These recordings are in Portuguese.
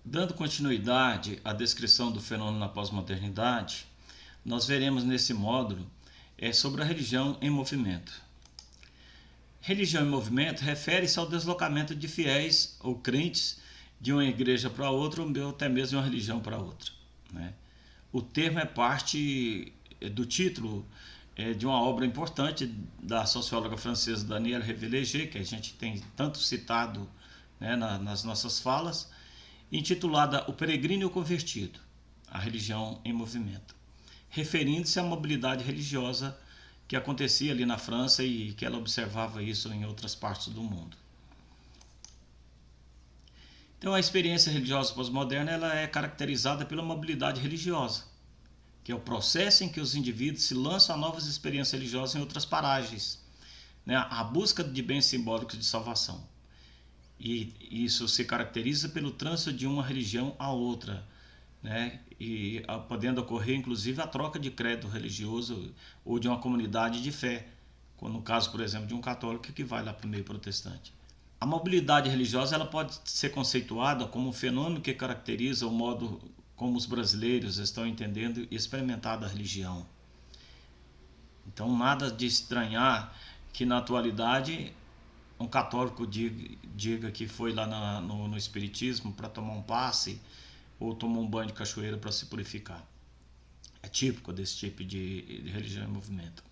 Dando continuidade à descrição do fenômeno na pós-modernidade, nós veremos nesse módulo sobre a religião em movimento. Religião em movimento refere-se ao deslocamento de fiéis ou crentes de uma igreja para outra ou até mesmo de uma religião para outra, né? O termo é parte do título de uma obra importante da socióloga francesa Danielle Réville, que a gente tem tanto citado, né, nas nossas falas, intitulada O Peregrino e o Convertido, a religião em movimento, referindo-se à mobilidade religiosa que acontecia ali na França e que ela observava isso em outras partes do mundo. Então, a experiência religiosa pós-moderna ela é caracterizada pela mobilidade religiosa, que é o processo em que os indivíduos se lançam a novas experiências religiosas em outras paragens, né? A busca de bens simbólicos de salvação. E isso se caracteriza pelo trânsito de uma religião a outra, né? E podendo ocorrer inclusive a troca de credo religioso ou de uma comunidade de fé, no caso, por exemplo, de um católico que vai lá para o meio protestante. A mobilidade religiosa ela pode ser conceituada como um fenômeno que caracteriza o modo como os brasileiros estão entendendo e experimentando a religião. Então, nada de estranhar que na atualidade um católico diga que foi lá no espiritismo para tomar um passe ou tomar um banho de cachoeira para se purificar. É típico desse tipo de religião em movimento.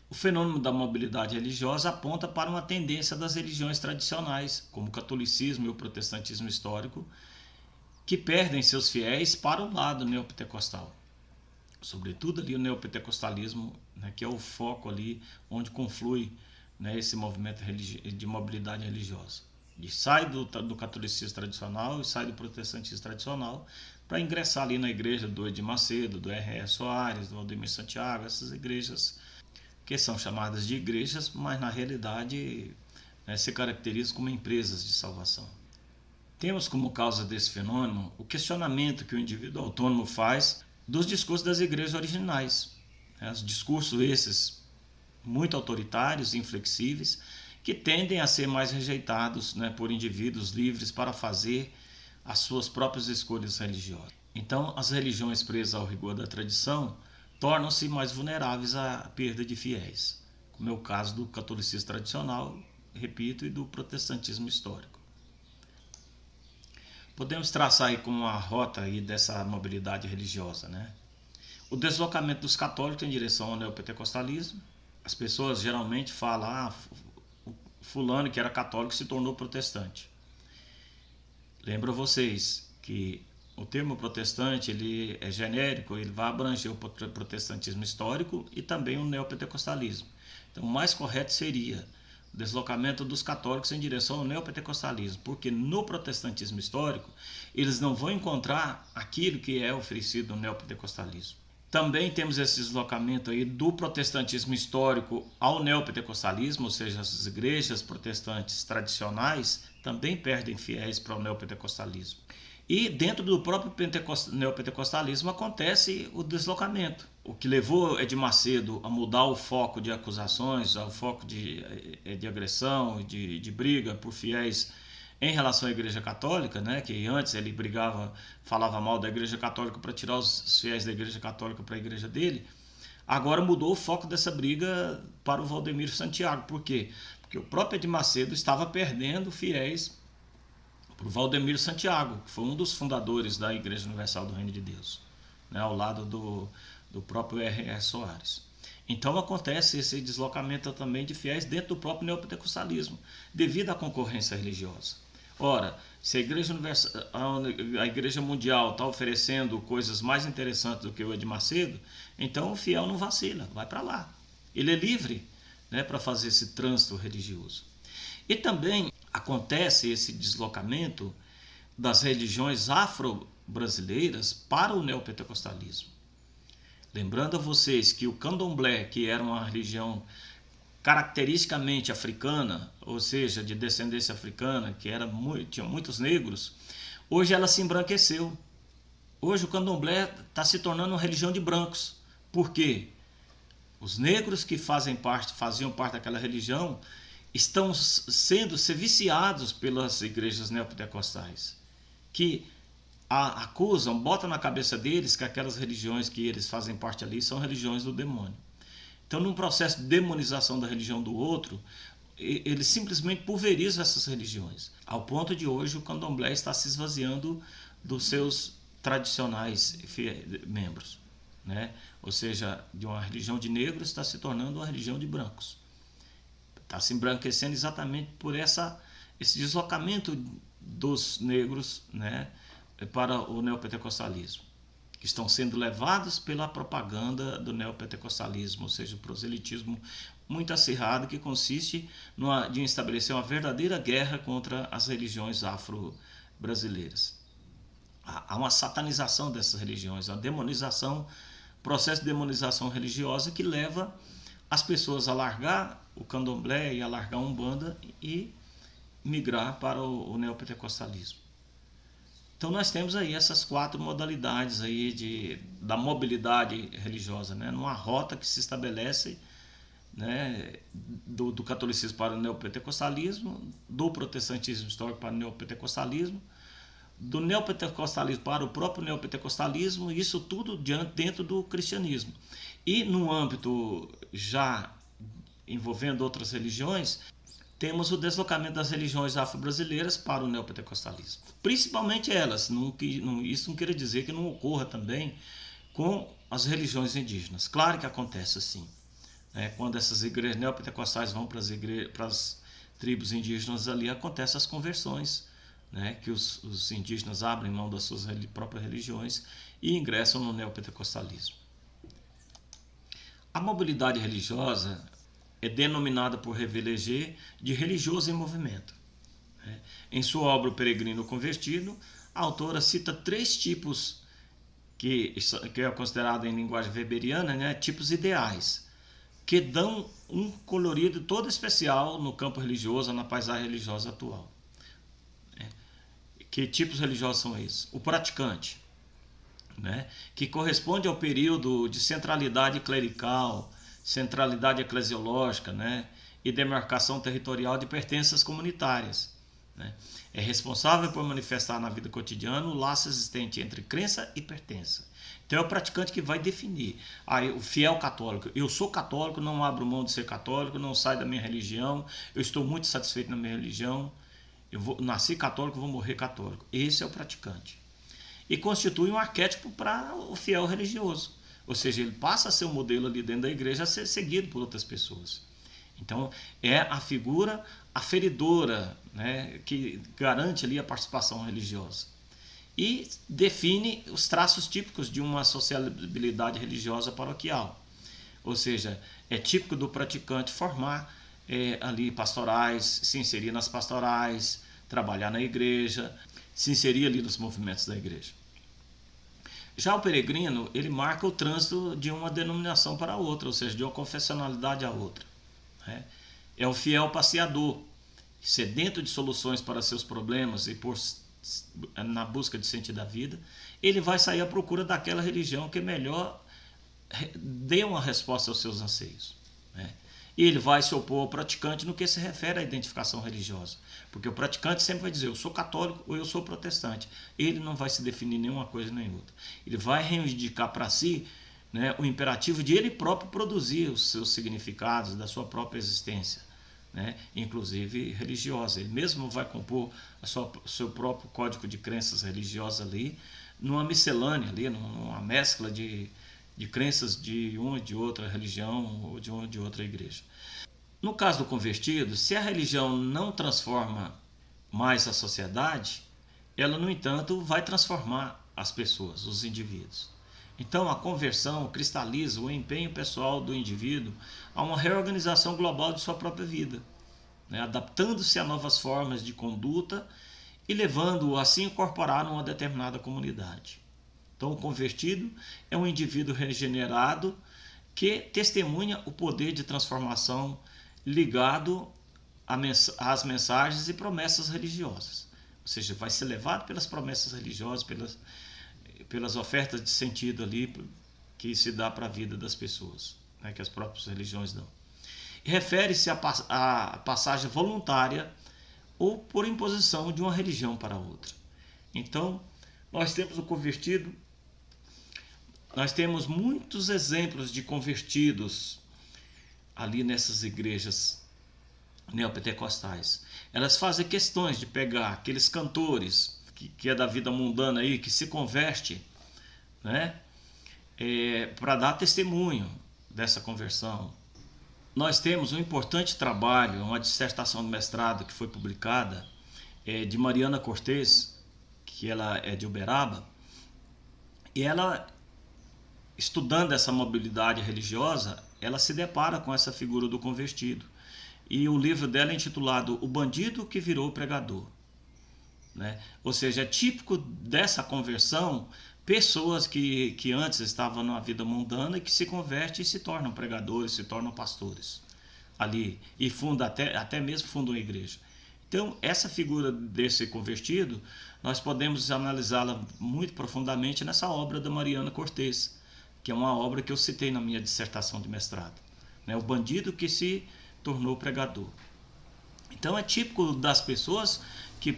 O fenômeno da mobilidade religiosa aponta para uma tendência das religiões tradicionais, como o catolicismo e o protestantismo histórico, que perdem seus fiéis para o lado neopentecostal. Sobretudo ali o neopentecostalismo, né, que é o foco ali onde conflui, né, esse movimento de mobilidade religiosa. E sai do catolicismo tradicional e sai do protestantismo tradicional para ingressar ali na igreja do Edir Macedo, do R.R. Soares, do Valdemir Santiago, essas igrejas que são chamadas de igrejas, mas na realidade, né, se caracterizam como empresas de salvação. Temos como causa desse fenômeno o questionamento que o indivíduo autônomo faz dos discursos das igrejas originais. Os discursos esses muito autoritários e inflexíveis que tendem a ser mais rejeitados, né, por indivíduos livres para fazer as suas próprias escolhas religiosas. Então, as religiões presas ao rigor da tradição tornam-se mais vulneráveis à perda de fiéis, como é o caso do catolicismo tradicional, repito, e do protestantismo histórico. Podemos traçar aí como uma rota aí dessa mobilidade religiosa, né? O deslocamento dos católicos em direção ao neopentecostalismo. As pessoas geralmente falam, fulano que era católico se tornou protestante. Lembro vocês que o termo protestante ele é genérico, ele vai abranger o protestantismo histórico e também o neopentecostalismo. Então, o mais correto seria o deslocamento dos católicos em direção ao neopentecostalismo, porque no protestantismo histórico eles não vão encontrar aquilo que é oferecido no neopentecostalismo. Também temos esse deslocamento aí do protestantismo histórico ao neopentecostalismo, ou seja, as igrejas protestantes tradicionais também perdem fiéis para o neopentecostalismo. E dentro do próprio neopentecostalismo acontece o deslocamento, o que levou Edir Macedo a mudar o foco de acusações, o foco de agressão, de briga por fiéis em relação à Igreja Católica, né, que antes ele falava mal da Igreja Católica para tirar os fiéis da Igreja Católica para a igreja dele. Agora mudou o foco dessa briga para o Valdemir Santiago. Por quê? Porque o próprio Edir Macedo estava perdendo fiéis para o Valdemir Santiago, que foi um dos fundadores da Igreja Universal do Reino de Deus, né, ao lado do próprio R.R. Soares. Então acontece esse deslocamento também de fiéis dentro do próprio neopentecostalismo, devido à concorrência religiosa. Ora, se a Igreja Mundial está oferecendo coisas mais interessantes do que o Edir Macedo, então o fiel não vacila, vai para lá. Ele é livre, né, para fazer esse trânsito religioso. E também acontece esse deslocamento das religiões afro-brasileiras para o neopentecostalismo. Lembrando a vocês que o candomblé, que era uma religião caracteristicamente africana, ou seja, de descendência africana, que tinha muitos negros, hoje ela se embranqueceu. Hoje o candomblé está se tornando uma religião de brancos. Por quê? Os negros que faziam parte daquela religião estão sendo viciados pelas igrejas neopentecostais, que acusam, botam na cabeça deles que aquelas religiões que eles fazem parte ali são religiões do demônio. Então, num processo de demonização da religião do outro, eles simplesmente pulverizam essas religiões. Ao ponto de hoje o candomblé está se esvaziando dos seus tradicionais membros, né? Ou seja, de uma religião de negros está se tornando uma religião de brancos. Está se embranquecendo exatamente por esse deslocamento dos negros, né, para o neopentecostalismo, que estão sendo levados pela propaganda do neopentecostalismo, ou seja, o proselitismo muito acirrado, que consiste em estabelecer uma verdadeira guerra contra as religiões afro-brasileiras. Há uma satanização dessas religiões, uma demonização, processo de demonização religiosa que leva as pessoas a largar o candomblé e a largar a umbanda e migrar para o neopentecostalismo. Então nós temos aí essas 4 modalidades aí da mobilidade religiosa, né? Numa rota que se estabelece, né, do catolicismo para o neopentecostalismo, do protestantismo histórico para o neopentecostalismo, do neopentecostalismo para o próprio neopentecostalismo, isso tudo dentro do cristianismo. E no âmbito já envolvendo outras religiões, temos o deslocamento das religiões afro-brasileiras para o neopentecostalismo. Principalmente elas. Isso não quer dizer que não ocorra também com as religiões indígenas. Claro que acontece assim. Quando essas igrejas neopentecostais vão para as tribos indígenas ali, acontecem as conversões, né? Que os indígenas abrem mão das suas próprias religiões e ingressam no neopentecostalismo. A mobilidade religiosa é denominada por Revé de religioso em movimento. Em sua obra O Peregrino Convertido, a autora cita 3 tipos que é considerado em linguagem weberiana, né, tipos ideais, que dão um colorido todo especial no campo religioso, na paisagem religiosa atual. Que tipos religiosos são esses? O praticante, né, que corresponde ao período de centralidade clerical, centralidade eclesiológica, né, e demarcação territorial de pertenças comunitárias, né. É responsável por manifestar na vida cotidiana o laço existente entre crença e pertença. Então é o praticante que vai definir. O fiel católico, eu sou católico, não abro mão de ser católico, não saio da minha religião, eu estou muito satisfeito na minha religião, nasci católico, vou morrer católico. Esse é o praticante. E constitui um arquétipo para o fiel religioso. Ou seja, ele passa a ser um modelo ali dentro da igreja a ser seguido por outras pessoas. Então, é a figura aferidora, né, que garante ali a participação religiosa. E define os traços típicos de uma sociabilidade religiosa paroquial. Ou seja, é típico do praticante formar ali pastorais, se inserir nas pastorais, trabalhar na igreja, se inserir ali nos movimentos da igreja. Já o peregrino, ele marca o trânsito de uma denominação para outra, ou seja, de uma confessionalidade a outra. É o fiel passeador, sedento de soluções para seus problemas e na busca de sentido da vida, ele vai sair à procura daquela religião que melhor dê uma resposta aos seus anseios. E ele vai se opor ao praticante no que se refere à identificação religiosa. Porque o praticante sempre vai dizer, eu sou católico ou eu sou protestante. Ele não vai se definir nenhuma coisa nem outra. Ele vai reivindicar para si, né, o imperativo de ele próprio produzir os seus significados, da sua própria existência, né, inclusive religiosa. Ele mesmo vai compor o seu próprio código de crenças religiosas ali, numa miscelânea, ali, numa mescla de crenças de uma e de outra religião ou de uma e de outra igreja. No caso do convertido, se a religião não transforma mais a sociedade, ela, no entanto, vai transformar as pessoas, os indivíduos. Então, a conversão cristaliza o empenho pessoal do indivíduo a uma reorganização global de sua própria vida, né, adaptando-se a novas formas de conduta e levando-o a se incorporar numa determinada comunidade. Então, o convertido é um indivíduo regenerado que testemunha o poder de transformação ligado às mensagens e promessas religiosas. Ou seja, vai ser levado pelas promessas religiosas, pelas ofertas de sentido ali que se dá para a vida das pessoas, né, que as próprias religiões dão. E refere-se à passagem voluntária ou por imposição de uma religião para outra. Então, Nós temos o convertido, nós temos muitos exemplos de convertidos ali nessas igrejas neopentecostais. Elas fazem questões de pegar aqueles cantores que é da vida mundana aí, que se converte, né? Para dar testemunho dessa conversão. Nós temos um importante trabalho, uma dissertação de mestrado que foi publicada, de Mariana Cortez, que ela é de Uberaba, e ela, estudando essa mobilidade religiosa, ela se depara com essa figura do convertido. E o livro dela é intitulado O Bandido que Virou Pregador. Né? Ou seja, é típico dessa conversão pessoas que antes estavam numa vida mundana e que se convertem e se tornam pregadores, se tornam pastores ali, e até mesmo fundam a igreja. Então, essa figura desse convertido, nós podemos analisá-la muito profundamente nessa obra da Mariana Cortez, que é uma obra que eu citei na minha dissertação de mestrado, né? O bandido que se tornou pregador. Então é típico das pessoas que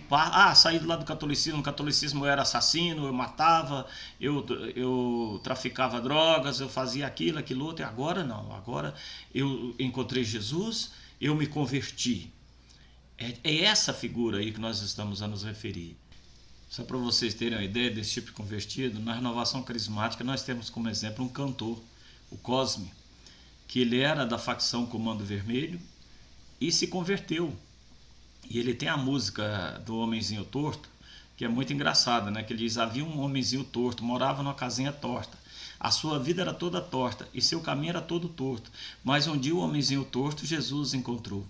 saí lá do catolicismo, o catolicismo eu era assassino, eu matava, eu traficava drogas, eu fazia aquilo outro, e agora não, agora eu encontrei Jesus, eu me converti. É essa figura aí que nós estamos a nos referir. Só para vocês terem uma ideia desse tipo de convertido, na renovação carismática nós temos como exemplo um cantor, o Cosme, que ele era da facção Comando Vermelho e se converteu. E ele tem a música do Homenzinho Torto, que é muito engraçada, né? Que ele diz: havia um homenzinho torto, morava numa casinha torta. A sua vida era toda torta e seu caminho era todo torto. Mas um dia o homenzinho torto Jesus encontrou.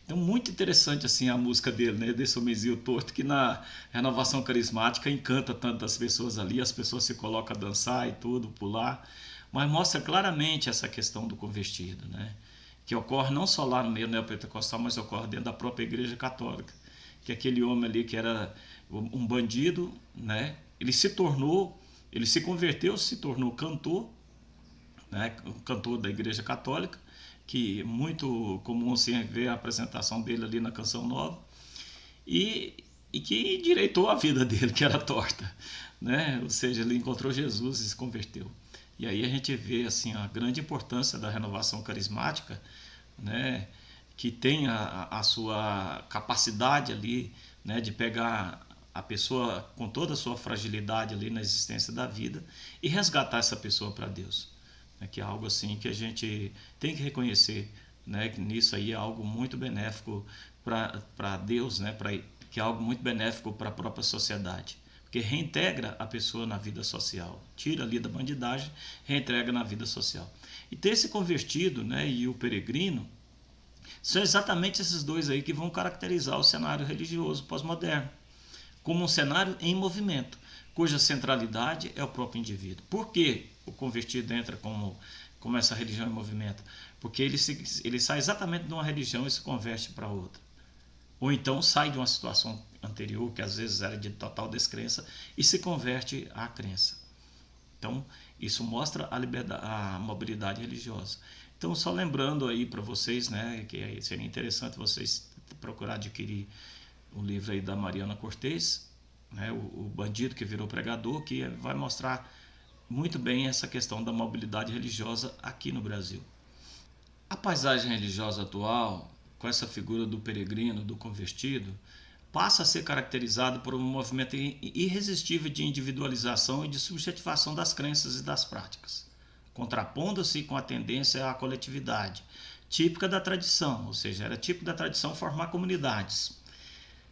Então, muito interessante assim a música dele, né? Desse homenzinho torto, que na renovação carismática encanta tantas pessoas ali, as pessoas se colocam a dançar e tudo, pular, mas mostra claramente essa questão do convertido, né? Que ocorre não só lá no meio neopentecostal, mas ocorre dentro da própria igreja católica, que aquele homem ali que era um bandido, né? Ele se converteu, se tornou cantor, né? Um cantor da igreja católica, que é muito comum assim ver a apresentação dele ali na Canção Nova, e que endireitou a vida dele, que era torta, né? Ou seja, ele encontrou Jesus e se converteu. E aí a gente vê assim a grande importância da renovação carismática, né? Que tem a sua capacidade ali, né? De pegar a pessoa com toda a sua fragilidade ali na existência da vida e resgatar essa pessoa para Deus. Que é algo assim que a gente tem que reconhecer, né? Que nisso aí é algo muito benéfico para Deus, né? Que é algo muito benéfico para a própria sociedade, porque reintegra a pessoa na vida social, tira ali da bandidagem, reintegra na vida social. E ter esse convertido, né? E o peregrino são exatamente esses dois aí que vão caracterizar o cenário religioso pós-moderno, como um cenário em movimento, cuja centralidade é o próprio indivíduo. Por que o convertido entra como essa religião em movimento? Porque ele sai exatamente de uma religião e se converte para outra. Ou então sai de uma situação anterior, que às vezes era de total descrença, e se converte à crença. Então, isso mostra a mobilidade religiosa. Então, só lembrando aí para vocês, né, que seria interessante vocês procurar adquirir o livro aí da Mariana Cortez, né, o Bandido que Virou Pregador, que vai mostrar muito bem essa questão da mobilidade religiosa aqui no Brasil. A paisagem religiosa atual, com essa figura do peregrino, do convertido, passa a ser caracterizado por um movimento irresistível de individualização e de subjetivação das crenças e das práticas, contrapondo-se com a tendência à coletividade, típica da tradição, ou seja, era típico da tradição formar comunidades.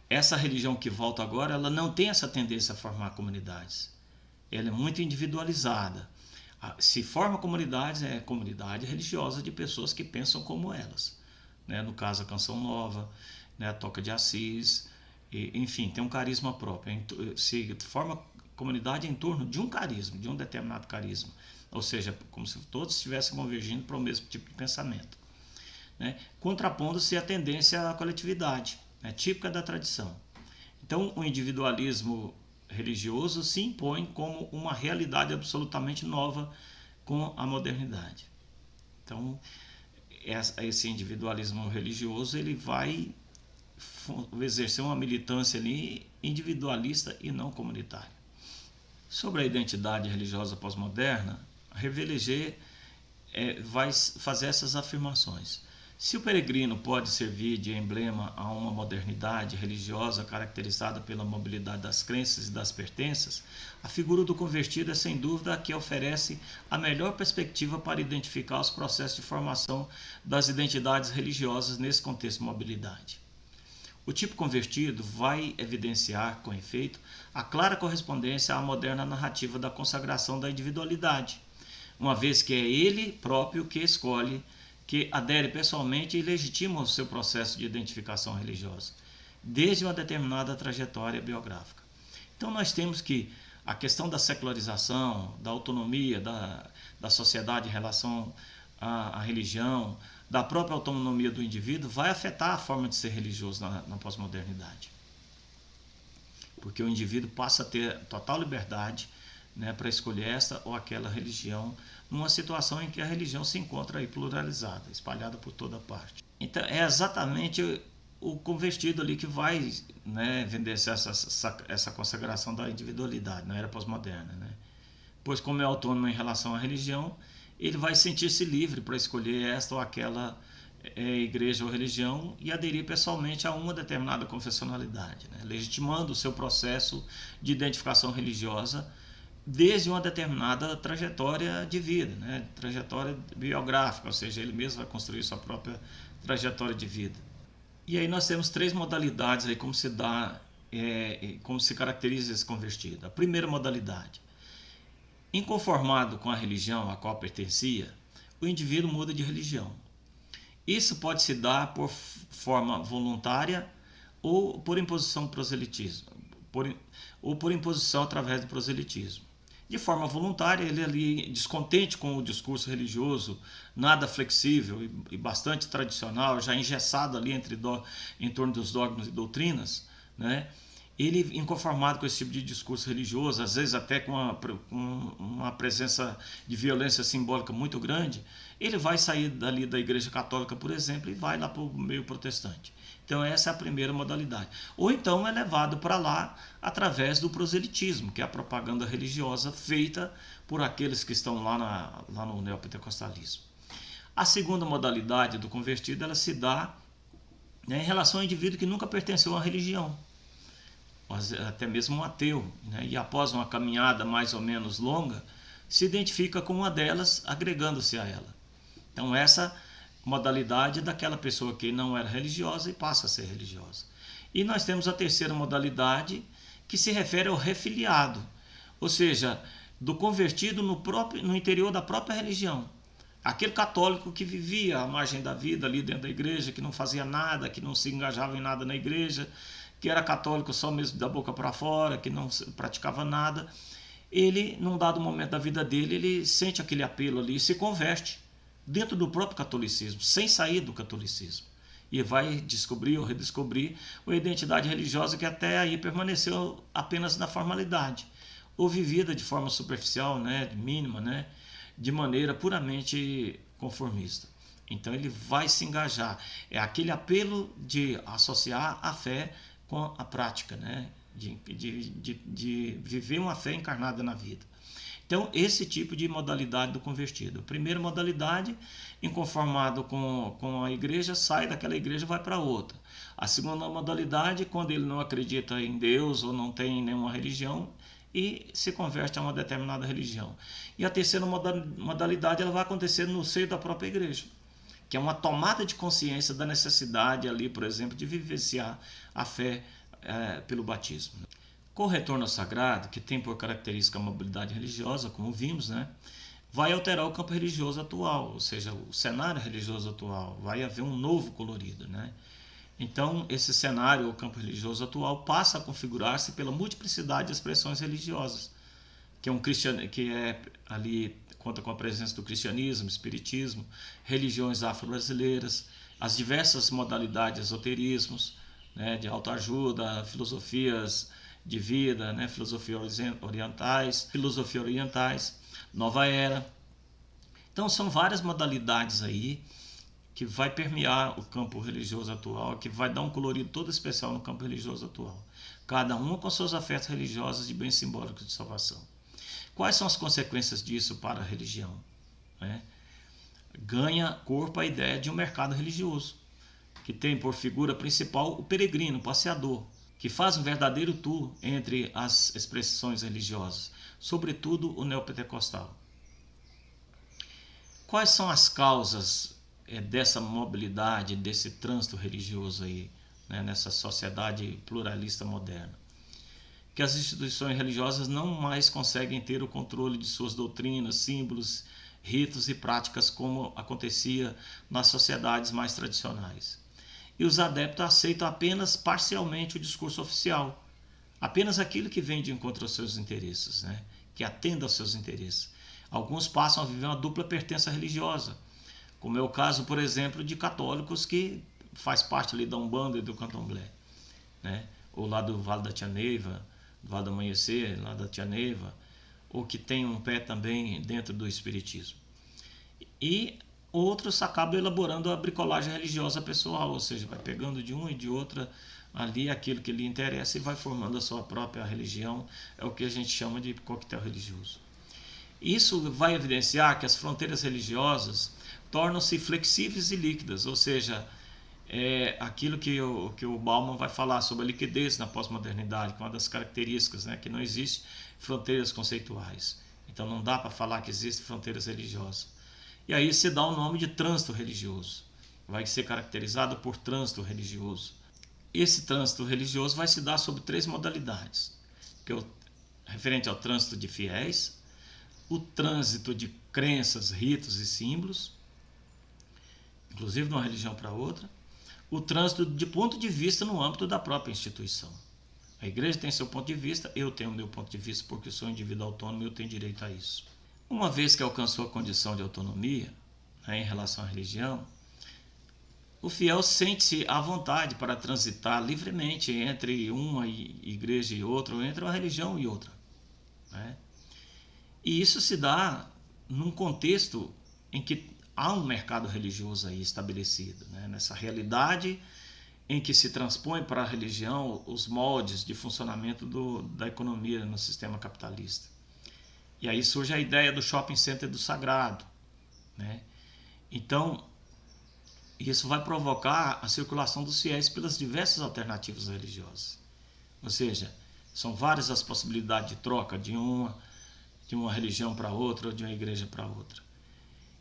Essa religião que volta agora, ela não tem essa tendência a formar comunidades. Ela é muito individualizada. Se forma comunidades, é comunidade religiosa de pessoas que pensam como elas. Né? No caso, a Canção Nova, né? A Toca de Assis, enfim, tem um carisma próprio. Se forma comunidade em torno de um carisma, de um determinado carisma. Ou seja, como se todos estivessem convergindo para o mesmo tipo de pensamento. Né? Contrapondo-se à tendência à coletividade, né? Típica da tradição. Então, o individualismo religioso se impõe como uma realidade absolutamente nova com a modernidade. Então, esse individualismo religioso ele vai exercer uma militância ali individualista e não comunitária. Sobre a identidade religiosa pós-moderna, a Reveligê vai fazer essas afirmações. Se o peregrino pode servir de emblema a uma modernidade religiosa caracterizada pela mobilidade das crenças e das pertenças, a figura do convertido é sem dúvida a que oferece a melhor perspectiva para identificar os processos de formação das identidades religiosas nesse contexto de mobilidade. O tipo convertido vai evidenciar, com efeito, a clara correspondência à moderna narrativa da consagração da individualidade, uma vez que é ele próprio que escolhe, que adere pessoalmente e legitima o seu processo de identificação religiosa, desde uma determinada trajetória biográfica. Então nós temos que a questão da secularização, da autonomia da sociedade em relação à religião, da própria autonomia do indivíduo, vai afetar a forma de ser religioso na pós-modernidade. Porque o indivíduo passa a ter total liberdade, né, para escolher esta ou aquela religião, numa situação em que a religião se encontra aí pluralizada, espalhada por toda parte. Então é exatamente o convertido ali que vai, né, vender essa consagração da individualidade na era pós-moderna, né? Pois como é autônomo em relação à religião, ele vai sentir-se livre para escolher esta ou aquela igreja ou religião e aderir pessoalmente a uma determinada confessionalidade, né, legitimando o seu processo de identificação religiosa desde uma determinada trajetória de vida, né, trajetória biográfica, ou seja, ele mesmo vai construir sua própria trajetória de vida. E aí nós temos três modalidades aí como se dá, como se caracteriza esse convertido. A primeira modalidade: inconformado com a religião a qual pertencia, o indivíduo muda de religião. Isso pode se dar por forma voluntária ou por imposição proselitismo, ou por imposição através do proselitismo. De forma voluntária, ele ali, descontente com o discurso religioso, nada flexível e bastante tradicional, já engessado ali em torno dos dogmas e doutrinas, né? Ele, inconformado com esse tipo de discurso religioso, às vezes até com uma presença de violência simbólica muito grande, ele vai sair dali da Igreja Católica, por exemplo, e vai lá para o meio protestante. Então essa é a primeira modalidade. Ou então é levado para lá através do proselitismo, que é a propaganda religiosa feita por aqueles que estão lá no neopentecostalismo. A segunda modalidade do convertido, ela se dá, né, em relação ao indivíduo que nunca pertenceu a uma religião, até mesmo um ateu, né, e após uma caminhada mais ou menos longa, se identifica com uma delas, agregando-se a ela. Então essa modalidade daquela pessoa que não era religiosa e passa a ser religiosa. E nós temos a terceira modalidade, que se refere ao refiliado, ou seja, do convertido no interior da própria religião. Aquele católico que vivia à margem da vida ali dentro da igreja, que não fazia nada, que não se engajava em nada na igreja, que era católico só mesmo da boca para fora, que não praticava nada, ele, num dado momento da vida dele, ele sente aquele apelo ali e se converte dentro do próprio catolicismo, sem sair do catolicismo. E vai descobrir ou redescobrir uma identidade religiosa que até aí permaneceu apenas na formalidade, ou vivida de forma superficial, né, mínima, né, de maneira puramente conformista. Então ele vai se engajar. É aquele apelo de associar a fé com a prática, né, de viver uma fé encarnada na vida. Então, esse tipo de modalidade do convertido. A primeira modalidade, inconformado com a igreja, sai daquela igreja e vai para outra. A segunda modalidade, quando ele não acredita em Deus ou não tem nenhuma religião e se converte a uma determinada religião. E a terceira modalidade, ela vai acontecer no seio da própria igreja, que é uma tomada de consciência da necessidade ali, por exemplo, de vivenciar a fé pelo batismo. Com o retorno ao sagrado, que tem por característica a mobilidade religiosa, como vimos, né, vai alterar o campo religioso atual, ou seja, o cenário religioso atual, vai haver um novo colorido, né? Então, esse cenário, o campo religioso atual, passa a configurar-se pela multiplicidade de expressões religiosas, que ali conta com a presença do cristianismo, espiritismo, religiões afro-brasileiras, as diversas modalidades de esoterismos, né, de autoajuda, filosofias de vida, né, filosofia orientais, nova era. Então são várias modalidades aí que vai permear o campo religioso atual, que vai dar um colorido todo especial no campo religioso atual. Cada uma com seus afetos religiosos de bens simbólicos de salvação. Quais são as consequências disso para a religião? Né? Ganha corpo a ideia de um mercado religioso, que tem por figura principal o peregrino, o passeador, que faz um verdadeiro tour entre as expressões religiosas, sobretudo o neopentecostal. Quais são as causas dessa mobilidade, desse trânsito religioso aí, né, nessa sociedade pluralista moderna? Que as instituições religiosas não mais conseguem ter o controle de suas doutrinas, símbolos, ritos e práticas como acontecia nas sociedades mais tradicionais. E os adeptos aceitam apenas parcialmente o discurso oficial, apenas aquilo que vem de encontro aos seus interesses, né? Que atenda aos seus interesses. Alguns passam a viver uma dupla pertença religiosa, como é o caso, por exemplo, de católicos que faz parte ali da Umbanda e do Candomblé, né? Ou lá do Vale da Tia Neiva, do Vale do Amanhecer, lá da Tia Neiva, ou que tem um pé também dentro do Espiritismo. E outros acabam elaborando a bricolagem religiosa pessoal, ou seja, vai pegando de uma e de outra ali aquilo que lhe interessa e vai formando a sua própria religião, é o que a gente chama de coquetel religioso. Isso vai evidenciar que as fronteiras religiosas tornam-se flexíveis e líquidas, ou seja, é aquilo que o Bauman vai falar sobre a liquidez na pós-modernidade, que é uma das características, né, que não existe fronteiras conceituais. Então não dá para falar que existem fronteiras religiosas. E aí se dá o nome de trânsito religioso. Vai ser caracterizado por trânsito religioso. Esse trânsito religioso vai se dar sob 3 modalidades, que é o referente ao trânsito de fiéis, o trânsito de crenças, ritos e símbolos, inclusive de uma religião para outra, o trânsito de ponto de vista no âmbito da própria instituição. A igreja tem seu ponto de vista, eu tenho meu ponto de vista porque sou um indivíduo autônomo e eu tenho direito a isso. Uma vez que alcançou a condição de autonomia, né, em relação à religião, o fiel sente-se à vontade para transitar livremente entre uma igreja e outra, ou entre uma religião e outra, né? E isso se dá num contexto em que há um mercado religioso aí estabelecido, né? Nessa realidade em que se transpõe para a religião os moldes de funcionamento da economia no sistema capitalista. E aí surge a ideia do shopping center do sagrado, né? Então, isso vai provocar a circulação dos fiéis pelas diversas alternativas religiosas. Ou seja, são várias as possibilidades de troca de uma religião para outra ou de uma igreja para outra.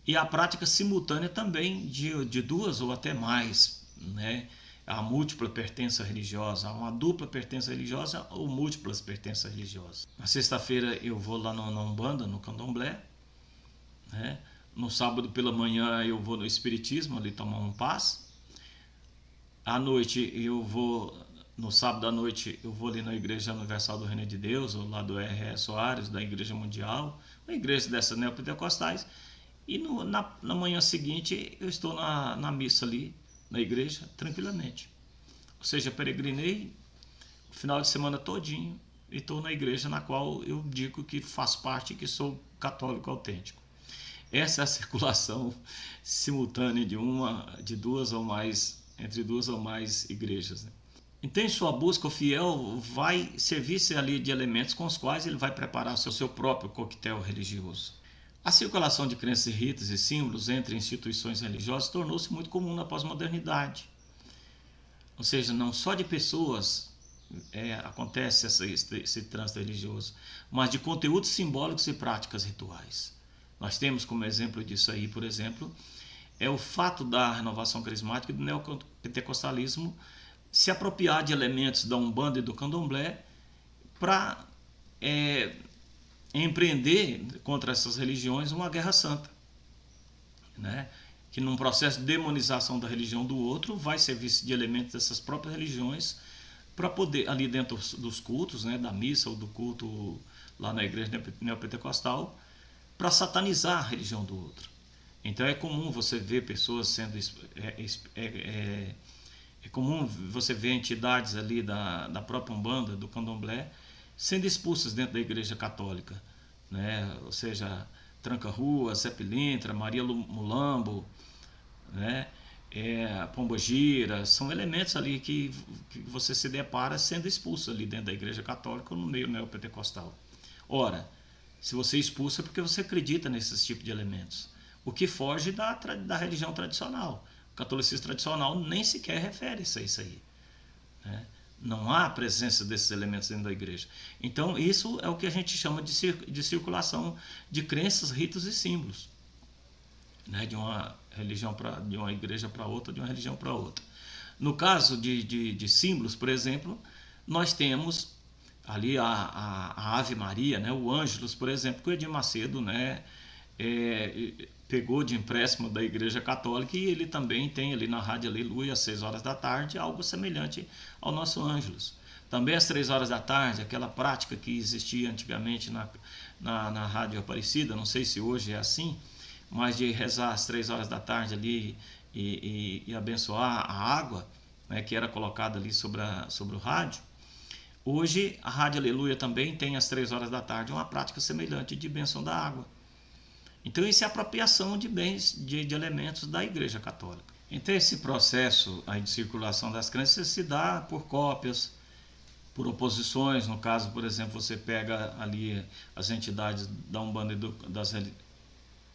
E a prática simultânea também de 2 ou até mais, né? A múltipla pertença religiosa, uma dupla pertença religiosa ou múltiplas pertenças religiosas. Na sexta-feira eu vou lá na Umbanda, no Candomblé, né? No sábado pela manhã eu vou no Espiritismo, ali tomar um passe. À noite no sábado à noite eu vou ali na Igreja Universal do Reino de Deus, ou lá do R.E. Soares, da Igreja Mundial, uma igreja dessas neopentecostais. E na manhã seguinte eu estou na missa ali, na igreja, tranquilamente. Ou seja, peregrinei o final de semana todinho e estou na igreja na qual eu digo que faço parte e que sou católico autêntico. Essa é a circulação simultânea de 2 ou mais, entre 2 ou mais igrejas, né? Então, em sua busca, o fiel vai servir-se ali de elementos com os quais ele vai preparar o seu próprio coquetel religioso. A circulação de crenças, ritos e símbolos entre instituições religiosas tornou-se muito comum na pós-modernidade. Ou seja, não só de pessoas acontece esse trânsito religioso, mas de conteúdos simbólicos e práticas rituais. Nós temos como exemplo disso aí, por exemplo, é o fato da renovação carismática e do neopentecostalismo se apropriar de elementos da Umbanda e do Candomblé para empreender contra essas religiões uma guerra santa, né? Que num processo de demonização da religião do outro vai servir-se de elementos dessas próprias religiões para poder, ali dentro dos cultos, né, da missa ou do culto lá na igreja neopentecostal, para satanizar a religião do outro. Então é comum você ver pessoas sendo... É comum você ver entidades ali da própria Umbanda, do Candomblé, sendo expulsas dentro da igreja católica, né? Ou seja, Tranca-Rua, Zé Pilintra, Maria Mulambo, né? Pombogira, são elementos ali que você se depara sendo expulso ali dentro da igreja católica ou no meio neopentecostal. Ora, Se você expulsa é porque você acredita nesses tipos de elementos, o que foge da religião tradicional. O catolicismo tradicional nem sequer refere-se a isso aí, né? Não há presença desses elementos dentro da igreja. Então isso é o que a gente chama de circulação de crenças, ritos e símbolos, né? De uma religião de uma igreja para outra, de uma religião para outra. No caso de símbolos, por exemplo, nós temos ali a Ave Maria, né? O Ângelus, por exemplo, que o Edir Macedo, né, pegou de empréstimo da Igreja Católica, e ele também tem ali na Rádio Aleluia, às 6 horas da tarde, algo semelhante ao nosso Ângelus. Também às 3 horas da tarde, aquela prática que existia antigamente na Rádio Aparecida, não sei se hoje é assim, mas de rezar às 3 horas da tarde ali e abençoar a água, né, que era colocada ali sobre o rádio. Hoje a Rádio Aleluia também tem às 3 horas da tarde uma prática semelhante de bênção da água. Então isso é apropriação de bens, de elementos da Igreja Católica. Então esse processo aí de circulação das crenças se dá por cópias, por oposições. No caso, por exemplo, você pega ali as entidades da Umbanda e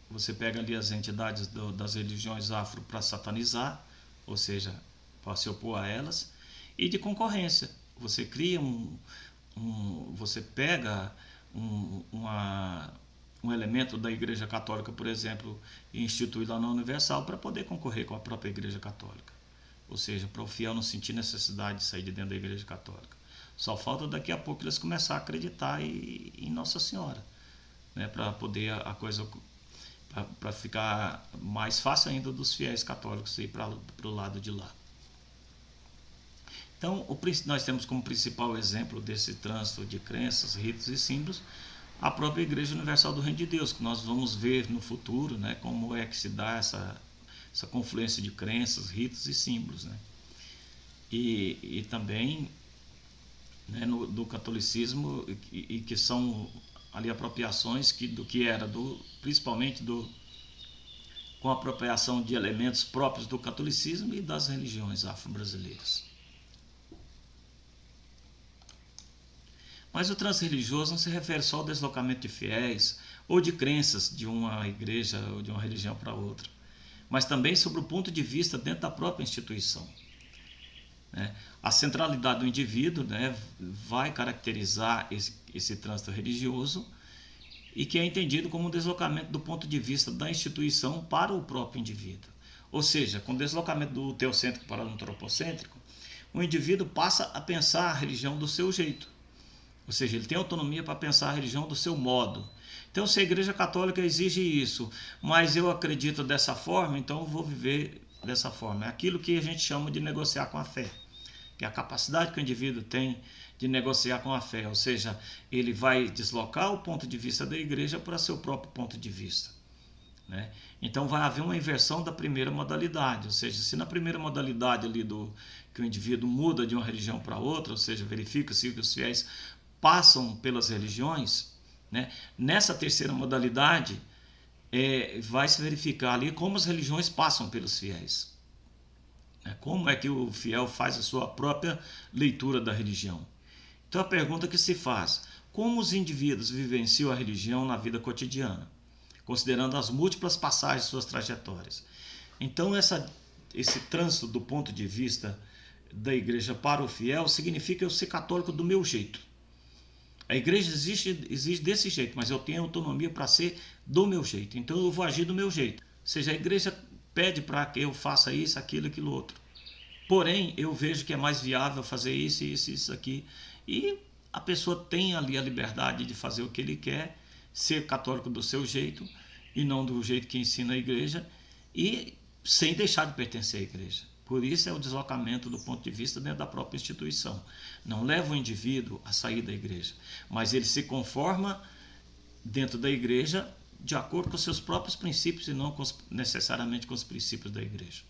você pega ali as entidades das religiões afro para satanizar, ou seja, para se opor a elas, e de concorrência. Você cria você pega um elemento da Igreja Católica, por exemplo, e institui lá na Universal para poder concorrer com a própria Igreja Católica. Ou seja, para o fiel não sentir necessidade de sair de dentro da Igreja Católica. Só falta daqui a pouco eles começar a acreditar em Nossa Senhora, né, para poder a coisa, para ficar mais fácil ainda dos fiéis católicos ir para o lado de lá. Então, nós temos como principal exemplo desse trânsito de crenças, ritos e símbolos a própria Igreja Universal do Reino de Deus, que nós vamos ver no futuro, né, como é que se dá essa confluência de crenças, ritos e símbolos, né? E também, né, do catolicismo, e que são ali apropriações do que era principalmente com a apropriação de elementos próprios do catolicismo e das religiões afro-brasileiras. Mas o transreligioso não se refere só ao deslocamento de fiéis ou de crenças de uma igreja ou de uma religião para outra, mas também sobre o ponto de vista dentro da própria instituição, né? A centralidade do indivíduo, né, vai caracterizar esse trânsito religioso, e que é entendido como um deslocamento do ponto de vista da instituição para o próprio indivíduo. Ou seja, com o deslocamento do teocêntrico para o antropocêntrico, o indivíduo passa a pensar a religião do seu jeito. Ou seja, ele tem autonomia para pensar a religião do seu modo. Então, se a Igreja Católica exige isso, mas eu acredito dessa forma, então eu vou viver dessa forma. É aquilo que a gente chama de negociar com a fé, que é a capacidade que o indivíduo tem de negociar com a fé. Ou seja, ele vai deslocar o ponto de vista da igreja para seu próprio ponto de vista, né? Então vai haver uma inversão da primeira modalidade. Ou seja, se na primeira modalidade ali que o indivíduo muda de uma religião para outra, ou seja, verifica-se que os fiéis passam pelas religiões, né? Nessa terceira modalidade vai se verificar ali como as religiões passam pelos fiéis, né? Como é que o fiel faz a sua própria leitura da religião. Então a pergunta que se faz: como os indivíduos vivenciam a religião na vida cotidiana, considerando as múltiplas passagens de suas trajetórias? Então esse trânsito do ponto de vista da igreja para o fiel significa eu ser católico do meu jeito. A igreja exige desse jeito, mas eu tenho autonomia para ser do meu jeito. Então eu vou agir do meu jeito. Ou seja, a igreja pede para que eu faça isso, aquilo, aquilo outro. Porém, eu vejo que é mais viável fazer isso, isso, isso aqui. E a pessoa tem ali a liberdade de fazer o que ele quer, ser católico do seu jeito e não do jeito que ensina a igreja, e sem deixar de pertencer à igreja. Por isso é o deslocamento do ponto de vista dentro da própria instituição. Não leva o indivíduo a sair da igreja, mas ele se conforma dentro da igreja de acordo com os seus próprios princípios e não necessariamente com os princípios da igreja.